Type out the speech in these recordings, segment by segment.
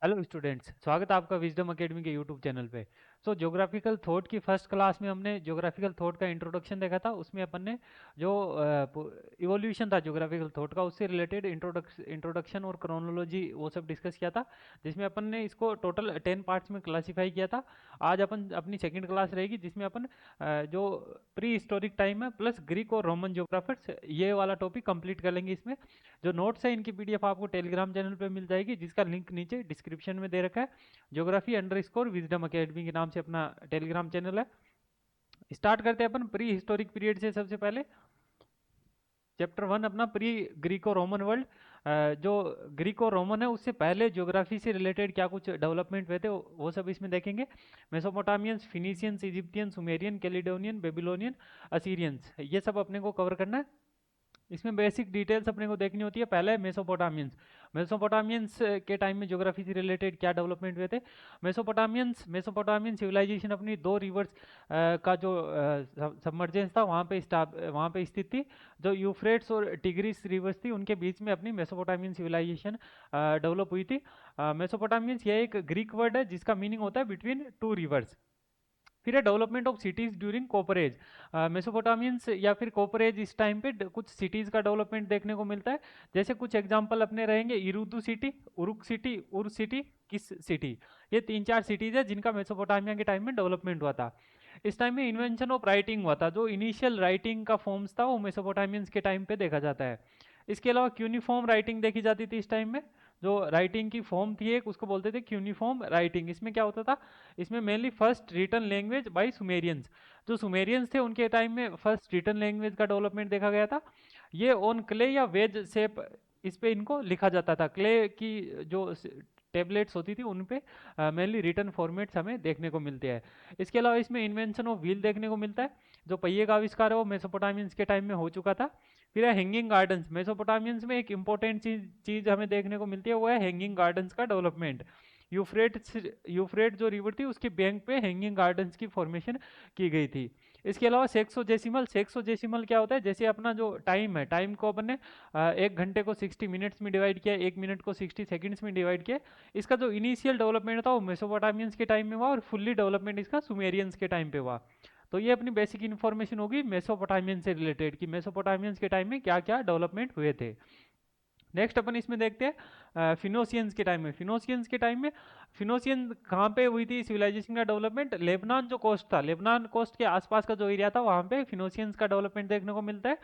Hello students, स्वागत है आपका विजडम एकेडमी के यूट्यूब चैनल पे। ज्योग्राफिकल थॉट की फर्स्ट क्लास में हमने ज्योग्राफिकल थॉट का इंट्रोडक्शन देखा था। उसमें अपन ने जो इवोल्यूशन था ज्योग्राफिकल थॉट का, उससे रिलेटेड इंट्रोडक्शन और क्रोनोलॉजी वो सब डिस्कस किया था, जिसमें अपन ने इसको टोटल 10 पार्ट्स में क्लासीफाई किया था। आज अपन अपनी सेकेंड क्लास रहेगी, जिसमें अपन जो प्री हिस्टोरिक टाइम है प्लस ग्रीक और रोमन ज्योग्राफर्स, ये वाला टॉपिक कंप्लीट कर लेंगे। इसमें जो नोट्स है इनकी पीडीएफ आपको टेलीग्राम चैनल पे मिल जाएगी, जिसका लिंक नीचे डिस्क्रिप्शन में दे रखा है। ज्योग्राफी_विजडम अकेडमी के नाम से अपना टेलीग्राम चैनल है। स्टार्ट करते हैं अपन प्री हिस्टोरिक पीरियड से। सबसे पहले चैप्टर 1 अपना प्री ग्रीको रोमन वर्ल्ड। जो ग्रीको रोमन है उससे पहले ज्योग्राफी से रिलेटेड क्या कुछ डेवलपमेंट हुए थे वो सब इसमें देखेंगे। Mesopotamians, Phoenicians, Egyptian, Sumerian, Caledonian, Babylonian, Assyrians, ये सब अपने को कवर करना है। इसमें बेसिक डिटेल्स अपने को देखनी होती है। पहले मेसोपोटामियंस। मेसोपोटामियंस के टाइम में ज्योग्राफी से रिलेटेड क्या डेवलपमेंट हुए थे। मेसोपोटामियन सिविलाइजेशन अपनी दो रिवर्स का जो सबमर्जेंस था वहाँ पे स्थित थी। जो यूफ्रेट्स और टिग्रिस रिवर्स थी उनके बीच में अपनी मेसोपोटामियन सिविलाइजेशन डेवलप हुई थी। मेसोपोटामियंस ये एक ग्रीक वर्ड है जिसका मीनिंग होता है बिटवीन टू रिवर्स। फिर है development of cities during copper age. Mesopotamians या फिर कॉपर एज, इस टाइम पे कुछ सिटीज का डेवलपमेंट देखने को मिलता है। जैसे कुछ एग्जांपल अपने रहेंगे, इरुदु सिटी, उरुक सिटी, उर सिटी, किस सिटी। ये 3-4 सिटीज है जिनका मेसोपोटामिया के टाइम में डेवलपमेंट हुआ था। इस टाइम में इन्वेंशन ऑफ राइटिंग हुआ था। जो इनिशियल राइटिंग का फॉर्म्स था वो मेसोपोटामियंस के टाइम पे देखा जाता है। इसके अलावा क्यूनिफॉर्म राइटिंग देखी जाती थी इस टाइम में। जो राइटिंग की फॉर्म थी एक, उसको बोलते थे क्यूनिफॉर्म राइटिंग। इसमें क्या होता था, इसमें mainly first written language by Sumerians. जो सुमेरियंस थे उनके टाइम में फर्स्ट रिटन लैंग्वेज का डेवलपमेंट देखा गया था। ये ऑन क्ले या वेज शेप इस पे इनको लिखा जाता था। क्ले की जो टेबलेट्स होती थी उन पे मेनली रिटन फॉर्मेट्स हमें देखने को मिलते हैं। इसके अलावा इसमें इन्वेंशन ऑफ व्हील देखने को मिलता है। जो पहिए का आविष्कार है वो मेसोपोटामियंस के टाइम में हो चुका था। फिर है हैंगिंग गार्डन्स। मेसोपोटामियंस में एक इंपॉर्टेंट चीज हमें देखने को मिलती है, वो है हैंगिंग गार्डन्स का डेवलपमेंट। यूफ्रेट जो रिवर थी उसके बैंक पे हैंगिंग गार्डन्स की फॉर्मेशन की गई थी। इसके अलावा सेक्सोजेसिमल। सेक्सोजेसिमल क्या होता है, जैसे अपना जो टाइम है, टाइम को अपन ने 1 घंटे को 60 मिनट्स में डिवाइड किया, 1 मिनट को 60 सेकेंड्स में डिवाइड किया। इसका जो इनिशियल डेवलपमेंट था वो मेसोपोटामियंस के टाइम में हुआ और फुल्ली डेवलपमेंट इसका सुमेरियंस के टाइम पे हुआ। तो ये अपनी बेसिक इन्फॉर्मेशन होगी मेसोपोटामियन से रिलेटेड कि मेसोपोटामियंस के टाइम में क्या क्या डेवलपमेंट हुए थे। नेक्स्ट अपन इसमें देखते हैं फिनोशियंस के टाइम में। फिनोशियन कहाँ पे हुई थी सिविलाइजेशन का डेवलपमेंट। लेबनान जो कोस्ट था, लेबनान कोस्ट के आसपास का जो एरिया था वहाँ पे फिनोशियंस का डेवलपमेंट देखने को मिलता है।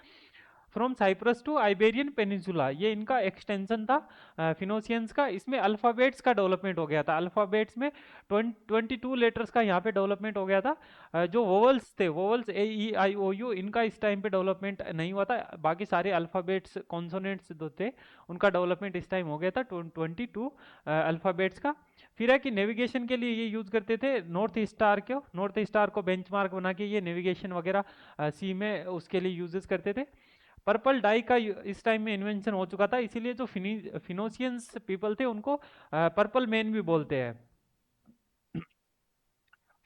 From Cyprus to Iberian peninsula, ये इनका एक्सटेंशन था फिनोशियंस का। इसमें अल्फ़ाबेट्स का डेवलपमेंट हो गया था। अल्फ़ाबेट्स में 22 लेटर्स का यहाँ पे डेवलपमेंट हो गया था। जो वोवल्स थे, vowels A E I O U, इनका इस टाइम पे डेवलपमेंट नहीं हुआ था। बाकी सारे अल्फ़ाबेट्स, कॉन्सोनेंट्स जो थे उनका डेवलपमेंट इस टाइम हो गया था 22 अल्फ़ाबेट्स का। फिर है कि नेविगेशन के लिए ये यूज़ करते थे नॉर्थ स्टार को बेंचमार्क बना के ये नेविगेशन वगैरह सी में उसके लिए यूजेस करते थे। पर्पल डाई का इस टाइम में इन्वेंशन हो चुका था, इसीलिए जो फिनोशियंस पीपल थे उनको पर्पल मैन भी बोलते हैं।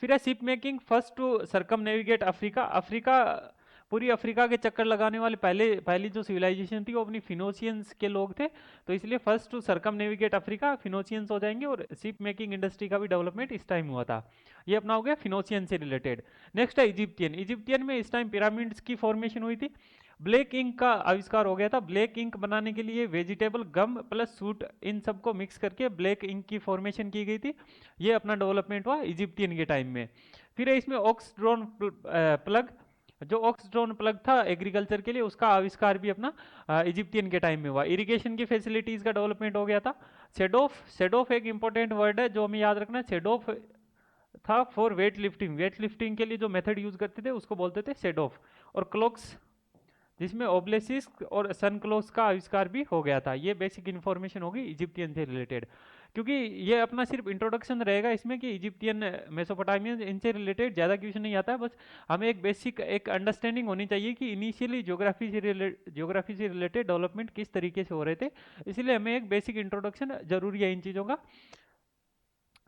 फिर है ship making. First to circumnavigate Africa. पूरी अफ्रीका के चक्कर लगाने वाले पहली जो सिविलाइजेशन थी वो अपनी फिनोशियंस के लोग थे। तो इसलिए first to circumnavigate Africa फिनोशियंस हो जाएंगे। और शिप मेकिंग इंडस्ट्री का भी डेवलपमेंट इस टाइम हुआ था। ये अपना हो गया फिनोशियन से रिलेटेड। नेक्स्ट है इजिप्टियन। इजिप्टियन में इस टाइम पिरामिड्स की फॉर्मेशन हुई थी। ब्लैक इंक का आविष्कार हो गया था। ब्लैक इंक बनाने के लिए वेजिटेबल गम प्लस सूट इन सबको मिक्स करके ब्लैक इंक की फॉर्मेशन की गई थी। ये अपना डेवलपमेंट हुआ इजिप्टियन के टाइम में। फिर है इसमें ऑक्सड्रोन प्लग। जो ऑक्सड्रोन प्लग था एग्रीकल्चर के लिए, उसका आविष्कार भी अपना इजिप्टियन के टाइम में हुआ। इरिगेशन की फैसिलिटीज का डेवलपमेंट हो गया था। सेडोफ एक इंपॉर्टेंट वर्ड है जो हमें याद रखना है। सेडोफ था for weight lifting. Weight lifting के लिए जो मेथड यूज करते थे उसको बोलते थे सेडोफ। और क्लॉक्स, जिसमें ओब्लेसिस्क और सन क्लोज का आविष्कार भी हो गया था। ये बेसिक इन्फॉर्मेशन होगी इजिप्टियन से रिलेटेड। क्योंकि ये अपना सिर्फ इंट्रोडक्शन रहेगा इसमें कि इजिप्टियन मेसोपोटामियन इनसे रिलेटेड ज़्यादा क्वेश्चन नहीं आता है। बस हमें एक बेसिक एक अंडरस्टैंडिंग होनी चाहिए कि इनिशियली ज्योग्राफी से रिलेटेड डेवलपमेंट किस तरीके से हो रहे थे। इसलिए हमें एक बेसिक इंट्रोडक्शन जरूरी है इन चीज़ों का।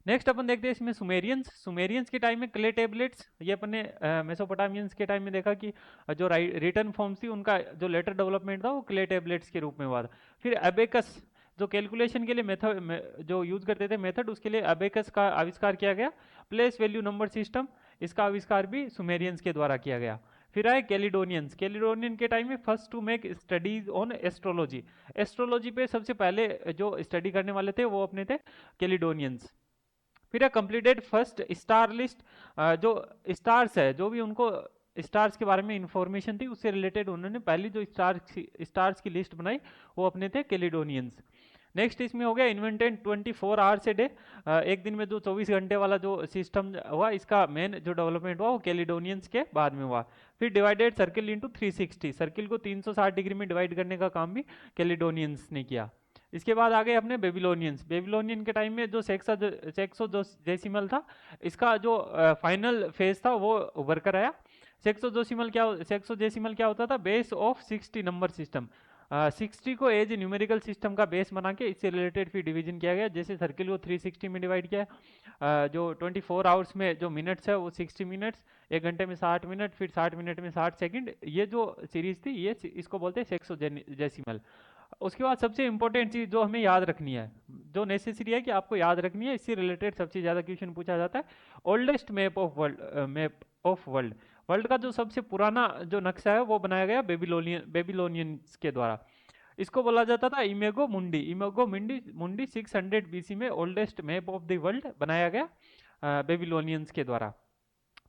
नेक्स्ट अपन देखते हैं इसमें सुमेरियंस के टाइम में क्ले टेबलेट्स। ये अपन ने मेसोपोटामियंस के टाइम में देखा कि जो रिटर्न फॉर्म्स थी उनका जो लेटर डेवलपमेंट था वो क्ले टेबलेट्स के रूप में हुआ था। फिर एबेकस। जो कैलकुलेशन के लिए मेथड जो यूज करते थे मेथड, उसके लिए अबेकस का आविष्कार किया गया। प्लेस वैल्यू नंबर सिस्टम, इसका आविष्कार भी सुमेरियंस के द्वारा किया गया। फिर आए कैलिडोनियंस। कैलिडोनियन के टाइम में first to make studies on astrology. Astrology पे सबसे पहले जो स्टडी करने वाले थे वो अपने थे कैलिडोनियंस। फिर कंप्लीटेड फर्स्ट स्टार लिस्ट। जो स्टार्स है, जो भी उनको स्टार्स के बारे में इंफॉर्मेशन थी उससे रिलेटेड उन्होंने पहली जो स्टार्स की लिस्ट बनाई वो अपने थे कैलिडोनियंस। नेक्स्ट इसमें हो गया इन्वेंटेड 24 आवर्स ए डे। एक दिन में जो 24 घंटे वाला जो सिस्टम हुआ, इसका मेन जो डेवलपमेंट हुआ वो कैलिडोनियंस के बाद में हुआ। फिर डिवाइडेड सर्किल इंटू 360, सर्किल को 360 डिग्री में डिवाइड करने का काम भी कैलिडोनियंस ने किया। इसके बाद आ गए अपने बेबीलोनियंस। बेबीलोनियन के टाइम में जो सेक्सोडेसिमल था, इसका जो फाइनल फेज था वो उभर कर आया। सेक्सोडेसिमल क्या होता था? Base of 60 number system. 60 को एज न्यूमेरिकल सिस्टम का बेस बना के इससे रिलेटेड फिर डिवीजन किया गया। जैसे सर्किल को 360 में डिवाइड किया है। जो 24 आवर्स में जो मिनट्स है वो 60 मिनट्स, एक घंटे में 60 मिनट, फिर 60 मिनट में 60 सेकंड। ये जो सीरीज थी ये इसको बोलते हैं सेक्सोडेसिमल। उसके बाद सबसे इंपॉर्टेंट चीज जो हमें याद रखनी है, जो नेसेसरी है कि आपको याद रखनी है, इससे रिलेटेड सबसे ज्यादा क्वेश्चन पूछा जाता है, oldest map of world. Map of world, world का जो सबसे पुराना जो नक्शा है वो बनाया गया बेबीलोनियंस के द्वारा। इसको बोला जाता था इमेगो मुंडी। इमेगो मुंडी 600 बीसी में oldest map of the world बनाया गया बेबीलोनियंस के द्वारा।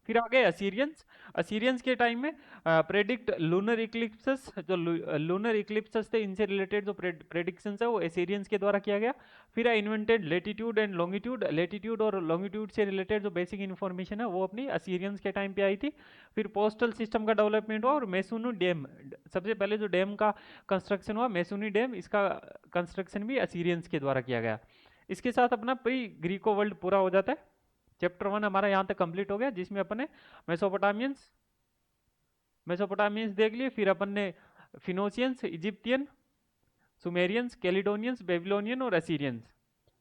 फिर आ गए असीरियंस। असीरियंस के टाइम में प्रेडिक्ट लूनर इक्लिप्सेस, जो लूनर इक्लिप्सेस थे इनसे रिलेटेड जो प्रेडिक्शंस है वो असीरियंस के द्वारा किया गया। फिर invented latitude and longitude. Latitude और लॉन्गिट्यूड से रिलेटेड जो बेसिक इन्फॉर्मेशन है वो अपनी असीरियंस के टाइम पे आई थी। फिर पोस्टल सिस्टम का डेवलपमेंट हुआ और मैसूनु डैम, सबसे पहले जो डैम का कंस्ट्रक्शन हुआ मैसूनी डैम, इसका कंस्ट्रक्शन भी असीरियंस के द्वारा किया गया। इसके साथ अपना प्री ग्रीको वर्ल्ड पूरा हो जाता है। चैप्टर 1 हमारा यहाँ तक कंप्लीट हो गया, जिसमें अपन ने मेसोपोटामियंस देख लिए। फिर अपन ने फिनोशियंस, इजिप्तियन, सुमेरियंस, कैलिडोनियंस, बेबीलोनियन और असीरियंस,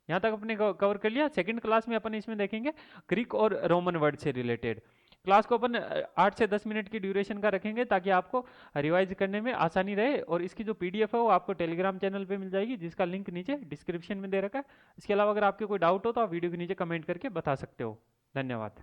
यहाँ तक अपने कवर कर लिया। सेकंड क्लास में अपन इसमें देखेंगे ग्रीक और रोमन वर्ड से रिलेटेड। क्लास को अपन 8 से 10 मिनट की ड्यूरेशन का रखेंगे ताकि आपको रिवाइज करने में आसानी रहे। और इसकी जो पीडीएफ है वो आपको टेलीग्राम चैनल पे मिल जाएगी, जिसका लिंक नीचे डिस्क्रिप्शन में दे रखा है। इसके अलावा अगर आपके कोई डाउट हो तो आप वीडियो के नीचे कमेंट करके बता सकते हो। धन्यवाद।